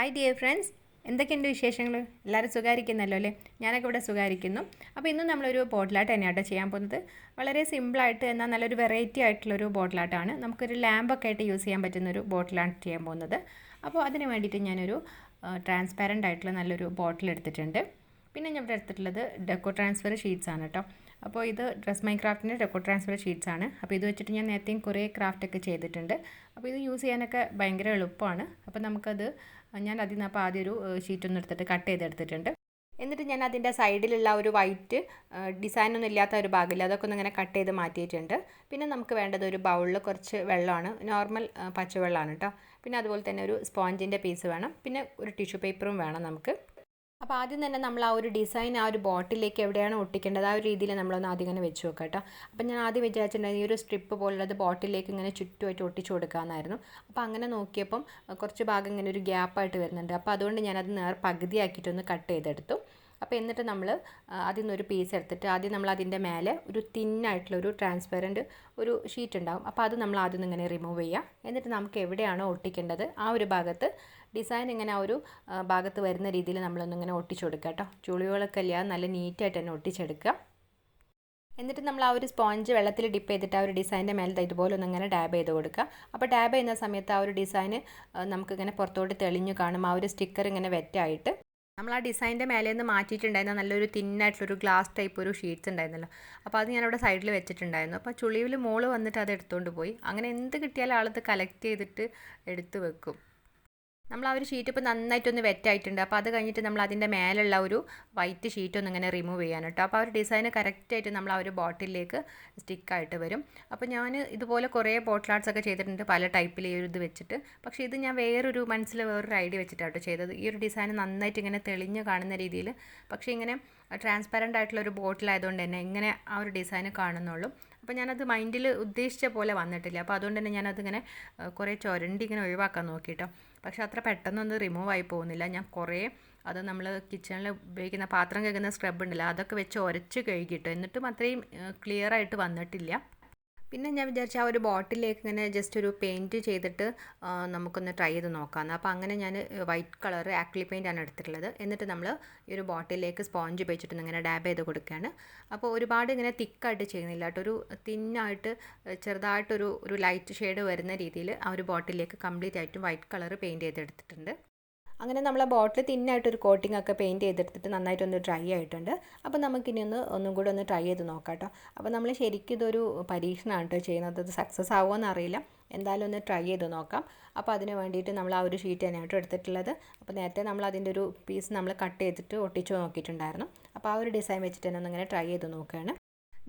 Hi dear friends, എന്തൊക്കെയുണ്ട് വിശേഷങ്ങൾ? എല്ലാവരും സുഖമായിരിക്കുന്നല്ലോ അല്ലേ? ഞാനൊക്കെ ഇവിടെ സുഖമായിരിക്കുന്നു. അപ്പോൾ ഇന്നും നമ്മളൊരു ബോട്ടിലാട്ട് തന്നെയാട്ടോ ചെയ്യാൻ പോകുന്നത്. വളരെ സിമ്പിളായിട്ട് എന്നാൽ നല്ലൊരു വെറൈറ്റി ആയിട്ടുള്ളൊരു ബോട്ടിലാട്ടാണ്. നമുക്കൊരു ലാമ്പൊക്കെ ആയിട്ട് യൂസ് ചെയ്യാൻ പറ്റുന്നൊരു ബോട്ടിലാണ് ചെയ്യാൻ പോകുന്നത്. അപ്പോൾ അതിന് വേണ്ടിയിട്ട് ഞാനൊരു ട്രാൻസ്പാരൻ്റ് ആയിട്ടുള്ള നല്ലൊരു ബോട്ടിൽ എടുത്തിട്ടുണ്ട്. പിന്നെ ഞാൻ ഇവിടെ എടുത്തിട്ടുള്ളത് ഡെക്കോ ട്രാൻസ്ഫർ ഷീറ്റ്സ് ആണ് കേട്ടോ. അപ്പോൾ ഇത് ഡ്രസ് മൈ ക്രാഫ്റ്റിൻ്റെ ഡെക്കോ ട്രാൻസ്ഫർ ഷീറ്റ്സ് ആണ്. അപ്പോൾ ഇത് വെച്ചിട്ട് ഞാൻ നേരത്തെയും കുറേ ക്രാഫ്റ്റൊക്കെ ചെയ്തിട്ടുണ്ട്. അപ്പോൾ ഇത് യൂസ് ചെയ്യാനൊക്കെ ഭയങ്കര എളുപ്പമാണ്. അപ്പോൾ നമുക്കത് ഞാൻ അതിൽ നിന്ന് അപ്പോൾ ആദ്യം ഒരു ഷീറ്റൊന്നും എടുത്തിട്ട് കട്ട് ചെയ്തെടുത്തിട്ടുണ്ട്. എന്നിട്ട് ഞാൻ അതിൻ്റെ സൈഡിലുള്ള ഒരു വൈറ്റ് ഡിസൈനൊന്നും ഇല്ലാത്ത ഒരു ഭാഗമില്ല, അതൊക്കെ ഒന്ന് ഇങ്ങനെ കട്ട് ചെയ്ത് മാറ്റിയിട്ടുണ്ട്. പിന്നെ നമുക്ക് വേണ്ടത് ഒരു ബൗളിൽ കുറച്ച് വെള്ളമാണ്, നോർമൽ പച്ചവെള്ളമാണ് കേട്ടോ. പിന്നെ അതുപോലെ തന്നെ ഒരു സ്പോഞ്ചിൻ്റെ പീസ് വേണം, പിന്നെ ഒരു ടിഷ്യൂ പേപ്പറും വേണം നമുക്ക്. അപ്പോൾ ആദ്യം തന്നെ നമ്മൾ ആ ഒരു ഡിസൈൻ ആ ഒരു ബോട്ടിലേക്ക് എവിടെയാണ് ഒട്ടിക്കേണ്ടത് ആ ഒരു രീതിയിൽ നമ്മളൊന്ന് ആദ്യം ഇങ്ങനെ വെച്ച് നോക്കാം കേട്ടോ. അപ്പോൾ ഞാൻ ആദ്യം വിചാരിച്ചിട്ടുണ്ടായിരുന്നു ഈ ഒരു സ്ട്രിപ്പ് പോലുള്ളത് ബോട്ടിലേക്ക് ഇങ്ങനെ ചുറ്റുമായിട്ട് ഒട്ടിച്ച് കൊടുക്കാമെന്നായിരുന്നു. അപ്പോൾ അങ്ങനെ നോക്കിയപ്പം കുറച്ച് ഭാഗം ഇങ്ങനെ ഒരു ഗ്യാപ്പായിട്ട് വരുന്നുണ്ട്. അപ്പോൾ അതുകൊണ്ട് ഞാനത് പകുതിയാക്കിയിട്ടൊന്ന് കട്ട് ചെയ്തെടുത്തു. അപ്പോൾ എന്നിട്ട് നമ്മൾ അതിൽ നിന്നൊരു പീസ് എടുത്തിട്ട് ആദ്യം നമ്മൾ അതിൻ്റെ മേലെ ഒരു തിന്നായിട്ടുള്ള ഒരു ട്രാൻസ്പെറൻറ്റ് ഒരു ഷീറ്റ് ഉണ്ടാവും. അപ്പോൾ അത് നമ്മൾ ആദ്യം ഇങ്ങനെ റിമൂവ് ചെയ്യുക. എന്നിട്ട് നമുക്ക് എവിടെയാണോ ഒട്ടിക്കേണ്ടത് ആ ഒരു ഭാഗത്ത് ഡിസൈൻ ഇങ്ങനെ ആ ഒരു ഭാഗത്ത് വരുന്ന രീതിയിൽ നമ്മളൊന്നിങ്ങനെ ഒട്ടിച്ചു കൊടുക്കുക കേട്ടോ. ചുളിവുകളൊക്കെ ഇല്ലാതെ നല്ല നീറ്റായിട്ട് തന്നെ ഒട്ടിച്ചെടുക്കുക. എന്നിട്ട് നമ്മൾ ആ ഒരു സ്പോഞ്ച് വെള്ളത്തിൽ ഡിപ്പ് ചെയ്തിട്ട് ആ ഒരു ഡിസൈൻ്റെ മേലത്തെ ഇതുപോലെ ഒന്നിങ്ങനെ ഡാബ് ചെയ്ത് കൊടുക്കുക. അപ്പോൾ ഡാബ് ചെയ്യുന്ന സമയത്ത് ആ ഒരു ഡിസൈൻ നമുക്കിങ്ങനെ പുറത്തോട്ട് തെളിഞ്ഞു കാണും. ആ ഒരു സ്റ്റിക്കർ ഇങ്ങനെ വെറ്റായിട്ട് നമ്മൾ ആ ഡിസൈൻ്റെ മേലെ നിന്ന് മാറ്റിയിട്ടുണ്ടായിരുന്ന നല്ലൊരു തിന്നായിട്ടുള്ളൊരു ഗ്ലാസ് ടൈപ്പ് ഒരു ഷീറ്റ്സ് ഉണ്ടായിരുന്നല്ലോ. അപ്പോൾ അത് ഞാനവിടെ സൈഡിൽ വെച്ചിട്ടുണ്ടായിരുന്നു. അപ്പോൾ ചുളിവിൽ മോള് വന്നിട്ട് അത് എടുത്തുകൊണ്ട് പോയി. അങ്ങനെ എന്ത് കിട്ടിയാലും ആളത് കളക്ട് ചെയ്തിട്ട് എടുത്ത് വെക്കും. നമ്മൾ ആ ഒരു ഷീറ്റ് ഇപ്പോൾ നന്നായിട്ടൊന്ന് വെറ്റായിട്ടുണ്ട്. അപ്പോൾ അത് കഴിഞ്ഞിട്ട് നമ്മൾ അതിൻ്റെ മേലുള്ള ഒരു വൈറ്റ് ഷീറ്റ് ഒന്ന് ഇങ്ങനെ റിമൂവ് ചെയ്യാൻ കേട്ടോ. അപ്പോൾ ആ ഒരു ഡിസൈൻ കറക്റ്റായിട്ട് നമ്മൾ ആ ഒരു ബോട്ടിലേക്ക് സ്റ്റിക്കായിട്ട് വരും. അപ്പോൾ ഞാൻ ഇതുപോലെ കുറേ ബോട്ടിൽ ആർട്സ് ഒക്കെ ചെയ്തിട്ടുണ്ട് പല ടൈപ്പിൽ ഈ ഒരു ഇത് വെച്ചിട്ട്. പക്ഷേ ഇത് ഞാൻ വേറൊരു വേറൊരു ഐഡിയ വെച്ചിട്ടാട്ടോ ചെയ്തത്. ഈ ഒരു ഡിസൈൻ നന്നായിട്ട് ഇങ്ങനെ തെളിഞ്ഞ് കാണുന്ന രീതിയിൽ. പക്ഷേ ഇങ്ങനെ ട്രാൻസ്പാരൻ്റ് ആയിട്ടുള്ള ഒരു ബോട്ടിലായതുകൊണ്ട് തന്നെ ഇങ്ങനെ ആ ഒരു ഡിസൈൻ കാണുന്നുള്ളൂ. അപ്പോൾ ഞാനത് മൈൻഡിൽ ഉദ്ദേശിച്ച പോലെ വന്നിട്ടില്ല. അപ്പോൾ അതുകൊണ്ട് തന്നെ ഞാനതിങ്ങനെ കുറേ ചുരണ്ടി ഇങ്ങനെ ഒഴിവാക്കാൻ നോക്കിയിട്ടോ. പക്ഷേ അത്ര പെട്ടെന്നൊന്നും റിമൂവ് ആയി പോകുന്നില്ല. ഞാൻ കുറേ അത് നമ്മൾ കിച്ചണിൽ ഉപയോഗിക്കുന്ന പാത്രം കഴുകുന്ന സ്ക്രബ് ഉണ്ടല്ലോ, അതൊക്കെ വെച്ച് ഉരച്ച് കഴുകിയിട്ടോ. എന്നിട്ടും അത്രയും ക്ലിയർ ആയിട്ട് വന്നിട്ടില്ല. പിന്നെ ഞാൻ വിചാരിച്ചു ആ ഒരു ബോട്ടിലേക്ക് ഇങ്ങനെ ജസ്റ്റ് ഒരു പെയിൻറ്റ് ചെയ്തിട്ട് നമുക്കൊന്ന് ട്രൈ ചെയ്ത് നോക്കാമെന്ന്. അപ്പോൾ അങ്ങനെ ഞാൻ വൈറ്റ് കളർ ആക്രിലിക് പെയിൻ്റാണ് എടുത്തിട്ടുള്ളത്. എന്നിട്ട് നമ്മൾ ഈ ഒരു ബോട്ടിലേക്ക് സ്പോഞ്ച് ഉപയോഗിച്ചിട്ട് ഇങ്ങനെ ഡാബ് ചെയ്ത് കൊടുക്കുകയാണ്. അപ്പോൾ ഒരുപാട് ഇങ്ങനെ തിക്കായിട്ട് ചെയ്യുന്നില്ല കേട്ടോ. ഒരു തിന്നായിട്ട് ചെറുതായിട്ടൊരു ലൈറ്റ് ഷെയ്ഡ് വരുന്ന രീതിയിൽ ആ ഒരു ബോട്ടിലേക്ക് കംപ്ലീറ്റ് ആയിട്ടും വൈറ്റ് കളർ പെയിൻറ്റ് ചെയ്തെടുത്തിട്ടുണ്ട്. അങ്ങനെ നമ്മളെ ബോട്ടിൽ തിന്നായിട്ടൊരു കോട്ടിംഗ് ഒക്കെ പെയിൻറ്റ് ചെയ്തെടുത്തിട്ട് നന്നായിട്ടൊന്ന് ഡ്രൈ ആയിട്ടുണ്ട്. അപ്പോൾ നമുക്കിനി ഒന്നും കൂടെ ഒന്ന് ട്രൈ ചെയ്ത് നോക്കാം കേട്ടോ. അപ്പോൾ നമ്മൾ ശരിക്കും ഇതൊരു പരീക്ഷണമാണ് കേട്ടോ ചെയ്യുന്നത്. ഇത് സക്സസ് ആവുമോ അറിയില്ല, എന്തായാലും ഒന്ന് ട്രൈ ചെയ്ത് നോക്കാം. അപ്പോൾ അതിന് വേണ്ടിയിട്ട് നമ്മൾ ആ ഒരു ഷീറ്റ് തന്നെയായിട്ട് എടുത്തിട്ടുള്ളത്. അപ്പോൾ നേരത്തെ നമ്മൾ അതിൻ്റെ ഒരു പീസ് നമ്മൾ കട്ട് ചെയ്തിട്ട് ഒട്ടിച്ച് നോക്കിയിട്ടുണ്ടായിരുന്നു. അപ്പോൾ ആ ഒരു ഡിസൈൻ വെച്ചിട്ട് തന്നെ ഒന്നിങ്ങനെ ട്രൈ ചെയ്ത് നോക്കുകയാണ്.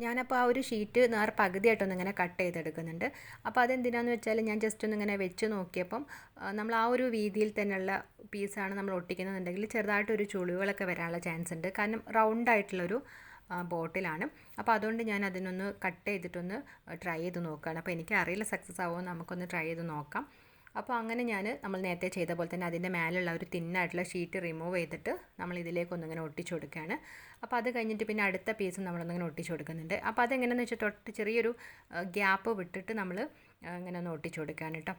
ഞാനപ്പോൾ ആ ഒരു ഷീറ്റ് പകുതിയായിട്ടൊന്നിങ്ങനെ കട്ട് ചെയ്തെടുക്കുന്നുണ്ട്. അപ്പോൾ അതെന്തിനാന്ന് വെച്ചാൽ ഞാൻ ജസ്റ്റ് ഒന്നിങ്ങനെ വെച്ച് നോക്കിയപ്പം നമ്മൾ ആ ഒരു വീതിയിൽ തന്നെയുള്ള പീസാണ് നമ്മൾ ഒട്ടിക്കുന്നതെന്നുണ്ടെങ്കിൽ ചെറുതായിട്ടൊരു ചുളിവുകളൊക്കെ വരാനുള്ള ചാൻസ് ഉണ്ട്. കാരണം റൗണ്ടായിട്ടുള്ളൊരു ബോട്ടിലാണ്. അപ്പോൾ അതുകൊണ്ട് ഞാൻ അതിനൊന്ന് കട്ട് ചെയ്തിട്ടൊന്ന് ട്രൈ ചെയ്ത് നോക്കുകയാണ്. അപ്പോൾ എനിക്കറിയില്ല സക്സസ് ആവുമോ, നമുക്കൊന്ന് ട്രൈ ചെയ്ത് നോക്കാം. അപ്പോൾ അങ്ങനെ നമ്മൾ നേരത്തെ ചെയ്ത പോലെ തന്നെ അതിൻ്റെ മേലുള്ള ഒരു തിന്നായിട്ടുള്ള ഷീറ്റ് റിമൂവ് ചെയ്തിട്ട് നമ്മൾ ഇതിലേക്കൊന്നിങ്ങനെ ഒട്ടിച്ചു കൊടുക്കുകയാണ്. അപ്പോൾ അത് കഴിഞ്ഞിട്ട് പിന്നെ അടുത്ത പീസ് നമ്മളൊന്നിങ്ങനെ ഒട്ടിച്ചു കൊടുക്കുന്നുണ്ട്. അപ്പോൾ അതെങ്ങനെയാണെന്ന് വെച്ചാൽ ചെറിയൊരു ഗ്യാപ്പ് വിട്ടിട്ട് നമ്മൾ ഇങ്ങനെ ഒന്ന് ഒട്ടിച്ചു കൊടുക്കുകയാണ് കേട്ടോ.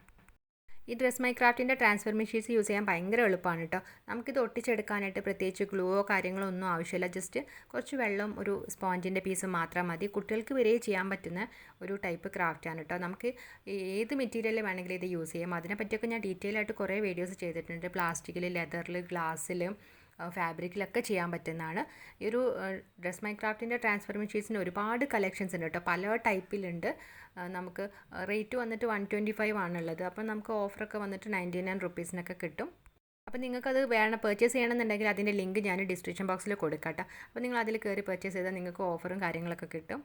ഈ ഡ്രസ് മൈ ക്രാഫ്റ്റിൻ്റെ ട്രാൻസ്ഫർ മെഷീൻസ് യൂസ് ചെയ്യാൻ ഭയങ്കര എളുപ്പമാണ് കേട്ടോ. നമുക്കിത് ഒട്ടിച്ചെടുക്കാനായിട്ട് പ്രത്യേകിച്ച് ഗ്ലൂവോ കാര്യങ്ങളോ ഒന്നും ആവശ്യമില്ല. ജസ്റ്റ് കുറച്ച് വെള്ളം ഒരു സ്പോഞ്ചിൻ്റെ പീസ് മാത്രം മതി. കുട്ടികൾക്ക് വരെ ചെയ്യാൻ പറ്റുന്ന ഒരു ടൈപ്പ് ക്രാഫ്റ്റാണ് കേട്ടോ. നമുക്ക് ഏത് മെറ്റീരിയൽ വേണമെങ്കിലും ഇത് യൂസ് ചെയ്യാം. അതിനെപ്പറ്റിയൊക്കെ ഞാൻ ഡീറ്റെയിൽ ആയിട്ട് കുറേ വീഡിയോസ് ചെയ്തിട്ടുണ്ട്. പ്ലാസ്റ്റിക്കിൽ, ലെതറിൽ, ഗ്ലാസ്സിൽ, ഫാബ്രിക്കിലൊക്കെ ചെയ്യാൻ പറ്റുന്നതാണ്. ഈ ഒരു ഡ്രസ് മൈ ക്രാഫ്റ്റിൻ്റെ ട്രാൻസ്ഫർ മെഷീൻസിന് ഒരുപാട് കളക്ഷൻസ് ഉണ്ട് കേട്ടോ. പല ടൈപ്പിലുണ്ട്. നമുക്ക് റേറ്റ് വന്നിട്ട് 125 ആണുള്ളത്. അപ്പം നമുക്ക് ഓഫറൊക്കെ വന്നിട്ട് 99 റുപ്പീസിനൊക്കെ കിട്ടും. അപ്പോൾ നിങ്ങൾക്കത് പർച്ചേസ് ചെയ്യണമെന്നുണ്ടെങ്കിൽ അതിൻ്റെ ലിങ്ക് ഞാൻ ഡിസ്ക്രിപ്ഷൻ ബോക്സിൽ കൊടുക്കാം കേട്ടോ. അപ്പോൾ നിങ്ങൾ അതിൽ കയറി പർച്ചേസ് ചെയ്താൽ നിങ്ങൾക്ക് ഓഫറും കാര്യങ്ങളൊക്കെ കിട്ടും.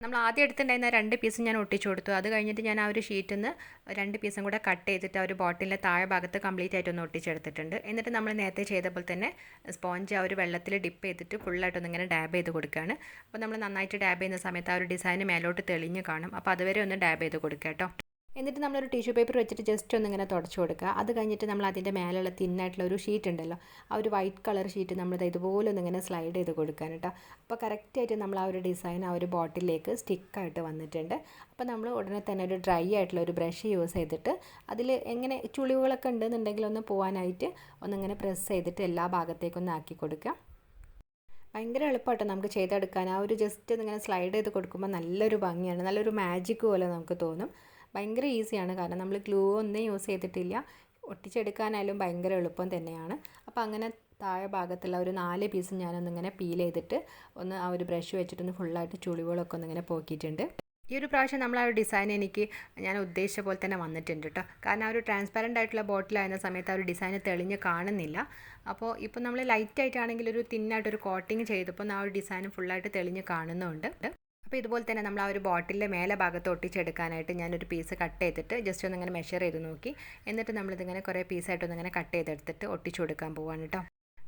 നമ്മൾ ആദ്യം എടുത്തിട്ടുണ്ടായിരുന്ന 2 പീസും ഞാൻ ഒട്ടിച്ചു കൊടുത്തു. അത് കഴിഞ്ഞിട്ട് ഞാൻ ആ ഒരു ഷീറ്റിൽ നിന്ന് 2 പീസും കൂടെ കട്ട് ചെയ്തിട്ട് ആ ഒരു ബോട്ടിലിൻ്റെ താഴെ ഭാഗത്ത് കംപ്ലീറ്റ് ആയിട്ടൊന്ന് ഒട്ടിച്ചെടുത്തിട്ടുണ്ട്. എന്നിട്ട് നമ്മൾ നേരത്തെ ചെയ്ത പോലെ തന്നെ സ്പോഞ്ച് ആ ഒരു വെള്ളത്തിൽ ഡിപ്പ് ചെയ്തിട്ട് ഫുള്ളായിട്ടൊന്ന് ഇങ്ങനെ ഡാബ് ചെയ്ത് കൊടുക്കുകയാണ്. അപ്പോൾ നമ്മൾ നന്നായിട്ട് ഡാബ് ചെയ്യുന്ന സമയത്ത് ആ ഒരു ഡിസൈൻ മേലോട്ട് തെളിഞ്ഞ് കാണും. അപ്പോൾ അതുവരെ ഒന്ന് ഡാബ് ചെയ്ത് കൊടുക്കുക കേട്ടോ. എന്നിട്ട് നമ്മളൊരു ടിഷ്യൂ പേപ്പർ വെച്ചിട്ട് ജസ്റ്റ് ഒന്നിങ്ങനെ തുടച്ചു കൊടുക്കുക. അത് കഴിഞ്ഞിട്ട് നമ്മൾ അതിൻ്റെ മേലുള്ള തിന്നായിട്ടുള്ള ഒരു ഷീറ്റ് ഉണ്ടല്ലോ, ആ ഒരു വൈറ്റ് കളർ ഷീറ്റ് നമ്മൾ ഇതുപോലെ ഒന്നിങ്ങനെ സ്ലൈഡ് ചെയ്ത് കൊടുക്കാൻ കേട്ടോ. അപ്പോൾ കറക്റ്റായിട്ട് നമ്മൾ ആ ഒരു ഡിസൈൻ ആ ഒരു ബോട്ടിലേക്ക് സ്റ്റിക്കായിട്ട് വന്നിട്ടുണ്ട്. അപ്പോൾ നമ്മൾ ഉടനെ തന്നെ ഒരു ഡ്രൈ ആയിട്ടുള്ള ഒരു ബ്രഷ് യൂസ് ചെയ്തിട്ട് അതിൽ എങ്ങനെ ചുളിവുകളൊക്കെ ഉണ്ടെന്നുണ്ടെങ്കിൽ ഒന്ന് പോകാനായിട്ട് ഒന്നിങ്ങനെ പ്രസ് ചെയ്തിട്ട് എല്ലാ ഭാഗത്തേക്കൊന്ന് ആക്കി കൊടുക്കുക. ഭയങ്കര എളുപ്പമാട്ടോ നമുക്ക് ചെയ്തെടുക്കാൻ. ആ ഒരു ജസ്റ്റ് ഇങ്ങനെ സ്ലൈഡ് ചെയ്ത് കൊടുക്കുമ്പോൾ നല്ലൊരു ഭംഗിയാണ്, നല്ലൊരു മാജിക് പോലെ നമുക്ക് തോന്നും. ഭയങ്കര ഈസിയാണ്, കാരണം നമ്മൾ ഗ്ലൂ ഒന്നും യൂസ് ചെയ്തിട്ടില്ല. ഒട്ടിച്ചെടുക്കാനായാലും ഭയങ്കര എളുപ്പം തന്നെയാണ്. അപ്പോൾ അങ്ങനെ താഴെ ഭാഗത്തുള്ള ഒരു 4 പീസ് ഞാനൊന്നിങ്ങനെ പീൽ ചെയ്തിട്ട് ഒന്ന് ആ ഒരു ബ്രഷ് വെച്ചിട്ടൊന്ന് ഫുള്ളായിട്ട് ചുളിവുകളൊക്കെ ഒന്നിങ്ങനെ പോക്കിയിട്ടുണ്ട്. ഈ ഒരു പ്രാവശ്യം നമ്മൾ ആ ഒരു ഡിസൈൻ ഞാൻ ഉദ്ദേശിച്ച പോലെ തന്നെ വന്നിട്ടുണ്ട് കേട്ടോ. കാരണം ആ ഒരു ട്രാൻസ്പാരൻ്റ് ആയിട്ടുള്ള ബോട്ടിലായിരുന്ന സമയത്ത് ആ ഒരു ഡിസൈൻ തെളിഞ്ഞ് കാണുന്നില്ല. അപ്പോൾ ഇപ്പോൾ നമ്മൾ ലൈറ്റായിട്ടാണെങ്കിൽ ഒരു തിന്നായിട്ടൊരു കോട്ടിങ് ചെയ്തപ്പോൾ ആ ഒരു ഡിസൈൻ ഫുള്ളായിട്ട് തെളിഞ്ഞ് കാണുന്നുണ്ട്. അപ്പോൾ ഇതുപോലെ തന്നെ നമ്മൾ ആ ഒരു ബോട്ടിലിൻ്റെ മേലെ ഭാഗത്ത് ഒട്ടിച്ചെടുക്കാനായിട്ട് ഞാനൊരു പീസ് കട്ട് ചെയ്തിട്ട് ജസ്റ്റ് ഒന്നിങ്ങനെ മെഷർ ചെയ്ത് നോക്കി. എന്നിട്ട് നമ്മളിതിങ്ങനെ കുറേ പീസായിട്ടൊന്നിങ്ങനെ കട്ട് ചെയ്തെടുത്തിട്ട് ഒട്ടിച്ചു കൊടുക്കാൻ പോവാണ് കേട്ടോ.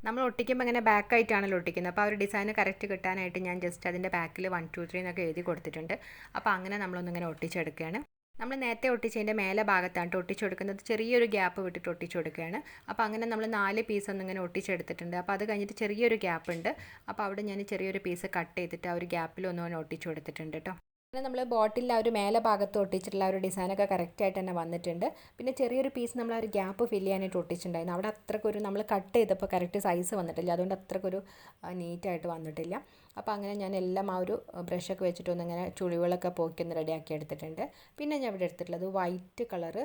നമ്മൾ ഒട്ടിക്കുമ്പോൾ ഇങ്ങനെ ബാക്കായിട്ടാണല്ലോ ഒട്ടിക്കുന്നത്. അപ്പോൾ ആ ഒരു ഡിസൈൻ കറക്റ്റ് കിട്ടാനായിട്ട് ഞാൻ ജസ്റ്റ് അതിൻ്റെ ബാക്കിൽ 1 2 3 എന്നൊക്കെ എഴുതി കൊടുത്തിട്ടുണ്ട്. അപ്പോൾ അങ്ങനെ നമ്മളൊന്നിങ്ങനെ ഒട്ടിച്ചെടുക്കുകയാണ്. നമ്മൾ നേരത്തെ ഒട്ടിച്ചതിൻ്റെ മേലെ ഭാഗത്താണ് ഒട്ടിച്ചു കൊടുക്കുന്നത്. ചെറിയൊരു ഗ്യാപ്പ് വിട്ടിട്ട് ഒട്ടിച്ചു കൊടുക്കുകയാണ്. അപ്പോൾ അങ്ങനെ നമ്മൾ 4 പീസ് ഒന്നിങ്ങനെ ഒട്ടിച്ചെടുത്തിട്ടുണ്ട്. അപ്പോൾ അത് കഴിഞ്ഞിട്ട് ചെറിയൊരു ഗ്യാപ്പ് ഉണ്ട്. അപ്പോൾ അവിടെ ഞാൻ ചെറിയൊരു പീസ് കട്ട് ചെയ്തിട്ട് ആ ഒരു ഗ്യാപ്പിൽ ഒന്നുകൂടെ ഒട്ടിച്ചു കൊടുത്തിട്ടുണ്ട് കേട്ടോ. അങ്ങനെ നമ്മൾ ബോട്ടിലിൽ ആ ഒരു മേലെ ഭാഗത്ത് ഒട്ടിച്ചിട്ടുള്ള ആ ഒരു ഡിസൈനൊക്കെ കറക്റ്റായിട്ട് തന്നെ വന്നിട്ടുണ്ട്. പിന്നെ ചെറിയൊരു പീസ് നമ്മൾ ആ ഒരു ഗ്യാപ്പ് ഫില്ല് ചെയ്യാനായിട്ട് ഒട്ടിച്ചിട്ടുണ്ടായിരുന്നു. അവിടെ അത്രക്കൊരു നമ്മൾ കട്ട് ചെയ്തപ്പോൾ കറക്റ്റ് സൈസ് വന്നിട്ടില്ല, അതുകൊണ്ട് അത്രക്കൊരു നീറ്റായിട്ട് വന്നിട്ടില്ല. അപ്പോൾ അങ്ങനെ ഞാൻ എല്ലാം ആ ഒരു ബ്രഷൊക്കെ വെച്ചിട്ടൊന്നിങ്ങനെ ചുളിവുകളൊക്കെ പോക്കി ഒന്ന് റെഡിയാക്കി എടുത്തിട്ടുണ്ട്. പിന്നെ ഞാൻ ഇവിടെ എടുത്തിട്ടുള്ളത് വൈറ്റ് കളറ്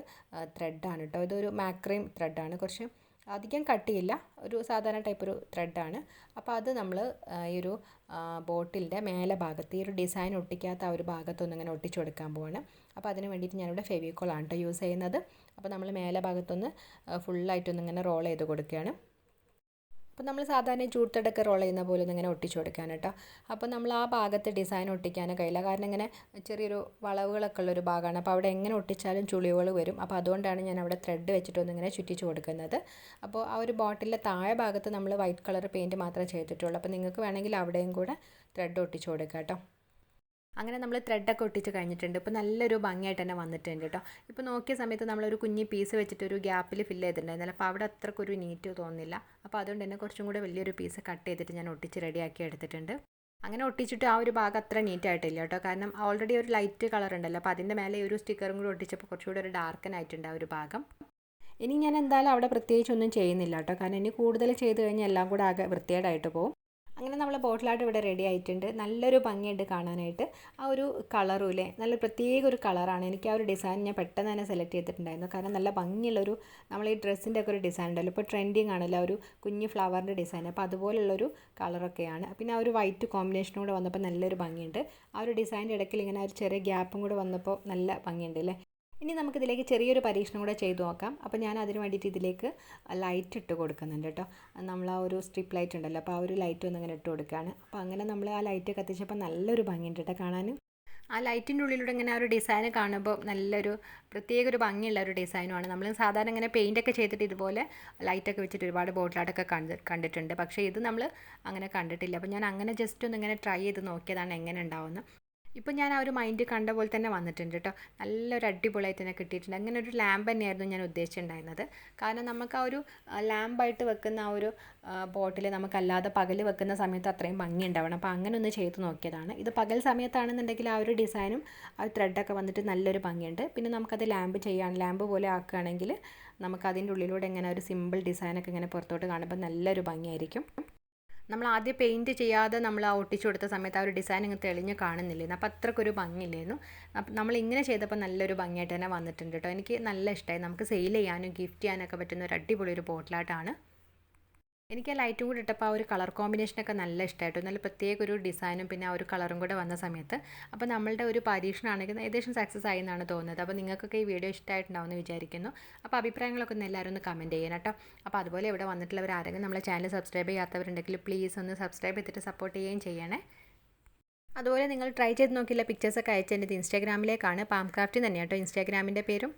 ത്രെഡാണ് കേട്ടോ. ഇതൊരു മാക്രീം ത്രെഡാണ്, കുറച്ച് അധികം കട്ടിയില്ല, ഒരു സാധാരണ ടൈപ്പ് ഒരു ത്രെഡാണ്. അപ്പോൾ അത് നമ്മൾ ഈ ഒരു ബോട്ടിലിൻ്റെ മേലെ ഭാഗത്ത് ഈ ഒരു ഡിസൈൻ ഒട്ടിക്കാത്ത ആ ഒരു ഭാഗത്തൊന്നിങ്ങനെ ഒട്ടിച്ചു കൊടുക്കാൻ പോവാണ്. അപ്പോൾ അതിന് വേണ്ടിയിട്ട് ഞാനിവിടെ ഫെവിക്കോളാണ് കേട്ടോ യൂസ് ചെയ്യുന്നത്. അപ്പോൾ നമ്മൾ മേലെ ഭാഗത്തൊന്ന് ഫുള്ളായിട്ടൊന്നിങ്ങനെ റോൾ ചെയ്ത് കൊടുക്കുകയാണ്. അപ്പോൾ നമ്മൾ സാധാരണ ജൂട്ട് ത്രെഡൊക്കെ റോൾ ചെയ്യുന്ന പോലെ ഇങ്ങനെ ഒട്ടിച്ചു കൊടുക്കാൻ കേട്ടോ. അപ്പോൾ നമ്മൾ ആ ഭാഗത്ത് ഡിസൈൻ ഒട്ടിക്കാൻ കഴിയില്ല, കാരണം ഇങ്ങനെ ചെറിയൊരു വളവുകളൊക്കെ ഉള്ളൊരു ഭാഗമാണ്. അപ്പോൾ അവിടെ എങ്ങനെ ഒട്ടിച്ചാലും ചുളിവുകൾ വരും. അപ്പോൾ അതുകൊണ്ടാണ് ഞാൻ അവിടെ ത്രെഡ് വെച്ചിട്ടൊന്നിങ്ങനെ ചുറ്റിച്ച് കൊടുക്കുന്നത്. അപ്പോൾ ആ ഒരു ബോട്ടിലിൻ്റെ താഴെ ഭാഗത്ത് നമ്മൾ വൈറ്റ് കളർ പെയിൻറ്റ് മാത്രമേ ചെയ്തിട്ടുള്ളൂ. അപ്പോൾ നിങ്ങൾക്ക് വേണമെങ്കിൽ അവിടെയും കൂടെ ത്രെഡ് ഒട്ടിച്ചു കൊടുക്കാം കേട്ടോ. അങ്ങനെ നമ്മൾ ത്രെഡൊക്കെ ഒട്ടിച്ച് കഴിഞ്ഞിട്ടുണ്ട്. ഇപ്പോൾ നല്ലൊരു ഭംഗിയായിട്ട് തന്നെ വന്നിട്ടുണ്ട് കേട്ടോ. ഇപ്പോൾ നോക്കിയ സമയത്ത് നമ്മളൊരു കുഞ്ഞി പീസ് വെച്ചിട്ടൊരു ഗ്യാപ്പിൽ ഫില്ല് ചെയ്തിട്ടുണ്ടായിരുന്നില്ല. അപ്പോൾ അവിടെ അത്രക്കൊരു നീറ്റ് തോന്നുന്നില്ല. അപ്പോൾ അതുകൊണ്ട് തന്നെ കുറച്ചും കൂടെ വലിയൊരു പീസ് കട്ട് ചെയ്തിട്ട് ഞാൻ ഒട്ടിച്ച് റെഡിയാക്കി എടുത്തിട്ടുണ്ട്. അങ്ങനെ ഒട്ടിച്ചിട്ട് ആ ഒരു ഭാഗം അത്ര നീറ്റായിട്ടില്ല കേട്ടോ, കാരണം ഓൾറെഡി ഒരു ലൈറ്റ് കളർ ഉണ്ടല്ലോ. അപ്പോൾ അതിൻ്റെ മേലെ ഒരു സ്റ്റിക്കറും കൂടി ഒട്ടിച്ചപ്പോൾ കുറച്ചുകൂടെ ഒരു ഡാർക്കനായിട്ടുണ്ട് ആ ഒരു ഭാഗം. ഇനി ഞാൻ എന്തായാലും അവിടെ പ്രത്യേകിച്ചൊന്നും ചെയ്യുന്നില്ല കേട്ടോ, കാരണം ഇനി കൂടുതൽ ചെയ്ത് കഴിഞ്ഞാൽ എല്ലാം കൂടെ ആകെ വൃത്തികേടായിട്ട് പോകും. അങ്ങനെ നമ്മൾ ബോട്ടിലായിട്ട് ഇവിടെ റെഡി ആയിട്ടുണ്ട്. നല്ലൊരു ഭംഗിയുണ്ട് കാണാനായിട്ട്. ആ ഒരു കളറും ഇല്ലേ, നല്ല പ്രത്യേക ഒരു കളറാണ്. എനിക്ക് ആ ഒരു ഡിസൈൻ ഞാൻ പെട്ടെന്ന് തന്നെ സെലക്ട് ചെയ്തിട്ടുണ്ടായിരുന്നു, കാരണം നല്ല ഭംഗിയുള്ളൊരു നമ്മൾ ഈ ഡ്രസ്സിൻ്റെ ഒക്കെ ഒരു ഡിസൈൻ ഉണ്ടല്ലോ, ഇപ്പോൾ ട്രെൻഡിങ് ആണല്ലോ ഒരു കുഞ്ഞ് ഫ്ലവറിൻ്റെ ഡിസൈൻ. അപ്പോൾ അതുപോലുള്ളൊരു കളറൊക്കെയാണ്. പിന്നെ ആ ഒരു വൈറ്റ് കോമ്പിനേഷനും കൂടെ വന്നപ്പോൾ നല്ലൊരു ഭംഗിയുണ്ട്. ആ ഒരു ഡിസൈൻ്റെ ഇടയ്ക്കിൽ ഇങ്ങനെ ഒരു ചെറിയ ഗ്യാപ്പും കൂടെ വന്നപ്പോൾ നല്ല ഭംഗിയുണ്ട് അല്ലേ. ഇനി നമുക്കിതിലേക്ക് ചെറിയൊരു പരീക്ഷണം കൂടെ ചെയ്തു നോക്കാം. അപ്പോൾ ഞാൻ അതിന് വേണ്ടിയിട്ട് ഇതിലേക്ക് ലൈറ്റ് ഇട്ട് കൊടുക്കുന്നുണ്ട് കേട്ടോ. നമ്മൾ ആ ഒരു സ്ട്രിപ്പ് ലൈറ്റ് ഉണ്ടല്ലോ, അപ്പോൾ ആ ഒരു ലൈറ്റ് ഒന്നിങ്ങനെ ഇട്ട് കൊടുക്കുകയാണ്. അപ്പോൾ അങ്ങനെ നമ്മൾ ആ ലൈറ്റ് കത്തിച്ചപ്പോൾ നല്ലൊരു ഭംഗിയുണ്ട് കേട്ടോ കാണാൻ. ആ ലൈറ്റിൻ്റെ ഉള്ളിലൂടെ ഇങ്ങനെ ആ ഒരു ഡിസൈൻ കാണുമ്പോൾ നല്ലൊരു പ്രത്യേക ഒരു ഭംഗിയുള്ള ഒരു ഡിസൈനുമാണ്. നമ്മൾ സാധാരണ ഇങ്ങനെ പെയിൻ്റൊക്കെ ചെയ്തിട്ട് ഇതുപോലെ ലൈറ്റൊക്കെ വെച്ചിട്ട് ഒരുപാട് ബോട്ടിലാട്ടൊക്കെ കണ്ടിട്ടുണ്ട്, പക്ഷേ ഇത് നമ്മൾ അങ്ങനെ കണ്ടിട്ടില്ല. അപ്പോൾ ഞാൻ അങ്ങനെ ജസ്റ്റ് ഒന്ന് ഇങ്ങനെ ട്രൈ ചെയ്ത് നോക്കിയതാണ് എങ്ങനെ ഉണ്ടാവുമെന്ന്. ഇപ്പോൾ ഞാൻ ആ ഒരു മൈൻഡ് കണ്ട പോലെ തന്നെ വന്നിട്ടുണ്ട് കേട്ടോ. നല്ലൊരു അടിപൊളിയായിട്ട് തന്നെ കിട്ടിയിട്ടുണ്ട്. അങ്ങനെ ഒരു ലാമ്പ് തന്നെയായിരുന്നു ഞാൻ ഉദ്ദേശിച്ചിട്ടുണ്ടായിരുന്നത്, കാരണം നമുക്ക് ആ ഒരു ലാമ്പായിട്ട് വെക്കുന്ന ആ ഒരു ബോട്ടിൽ നമുക്കല്ലാതെ പകൽ വെക്കുന്ന സമയത്ത് അത്രയും ഭംഗി ഉണ്ടാവണം. അപ്പോൾ അങ്ങനെ ഒന്ന് ചെയ്ത് നോക്കിയതാണ്. ഇത് പകൽ സമയത്താണെന്നുണ്ടെങ്കിൽ ആ ഒരു ഡിസൈനും ആ ത്രെഡൊക്കെ വന്നിട്ട് നല്ലൊരു ഭംഗിയുണ്ട്. പിന്നെ നമുക്കത് ലാമ്പ് പോലെ ആക്കുകയാണെങ്കിൽ നമുക്കതിൻ്റെ ഉള്ളിലൂടെ ഇങ്ങനെ ഒരു സിമ്പിൾ ഡിസൈനൊക്കെ ഇങ്ങനെ പുറത്തോട്ട് കാണുമ്പോൾ നല്ലൊരു ഭംഗിയായിരിക്കും. നമ്മൾ ആദ്യം പെയിൻറ്റ് ചെയ്യാതെ നമ്മൾ ആ ഒട്ടിച്ചു കൊടുത്ത സമയത്ത് ആ ഒരു ഡിസൈൻ ഇങ്ങനെ തെളിഞ്ഞ് കാണുന്നില്ലായിരുന്നു. അപ്പോൾ അത്രക്കൊരു ഭംഗിയില്ലായിരുന്നു. അപ്പം നമ്മൾ ഇങ്ങനെ ചെയ്തപ്പോൾ നല്ലൊരു ഭംഗിയായിട്ട് തന്നെ വന്നിട്ടുണ്ട് കേട്ടോ. എനിക്ക് നല്ല ഇഷ്ടമായി. നമുക്ക് സെയിൽ ചെയ്യാനും ഗിഫ്റ്റ് ചെയ്യാനൊക്കെ പറ്റുന്ന ഒരു അടിപൊളി ഒരു ബോട്ടിലായിട്ടാണ്. എനിക്ക് ആ ലൈറ്റും കൂടി ഇട്ടപ്പോൾ ആ ഒരു കളർ കോമ്പിനേഷനൊക്കെ നല്ല ഇഷ്ടമായിട്ട്, നല്ല പ്രത്യേക ഒരു ഡിസൈനും പിന്നെ ആ ഒരു കളറും കൂടെ വന്ന സമയത്ത് അപ്പോൾ നമ്മളുടെ ഒരു പരീക്ഷണമാണെങ്കിൽ ഏകദേശം സക്സസ് ആയി എന്നാണ് തോന്നുന്നത്. അപ്പോൾ നിങ്ങൾക്കൊക്കെ ഈ വീഡിയോ ഇഷ്ടമായിട്ടുണ്ടാവുമെന്ന് വിചാരിക്കുന്നു. അപ്പോൾ അഭിപ്രായങ്ങളൊക്കെ ഒന്ന് എല്ലാവരും ഒന്ന് കമൻറ്റ് ചെയ്യണം കേട്ടോ. അപ്പോൾ അതുപോലെ ഇവിടെ വന്നിട്ടുള്ളവർ ആരെങ്കിലും നമ്മളെ ചാനൽ സബ്സ്ക്രൈബ് ചെയ്യാത്തവരുണ്ടെങ്കിൽ പ്ലീസ് ഒന്ന് സബ്സ്ക്രൈബ് ചെയ്തിട്ട് സപ്പോർട്ട് ചെയ്യുകയും ചെയ്യണേ. അതുപോലെ നിങ്ങൾ ട്രൈ ചെയ്ത് നോക്കിയില്ല പിക്ചേഴ്സൊക്കെ അയച്ചത് ഇൻസ്റ്റാഗ്രാമിലേക്കാണ്. പാംക്രാഫ്റ്റ് തന്നെയാണ് കേട്ടോ ഇൻസ്റ്റാഗ്രാമിൻ്റെ പേരും.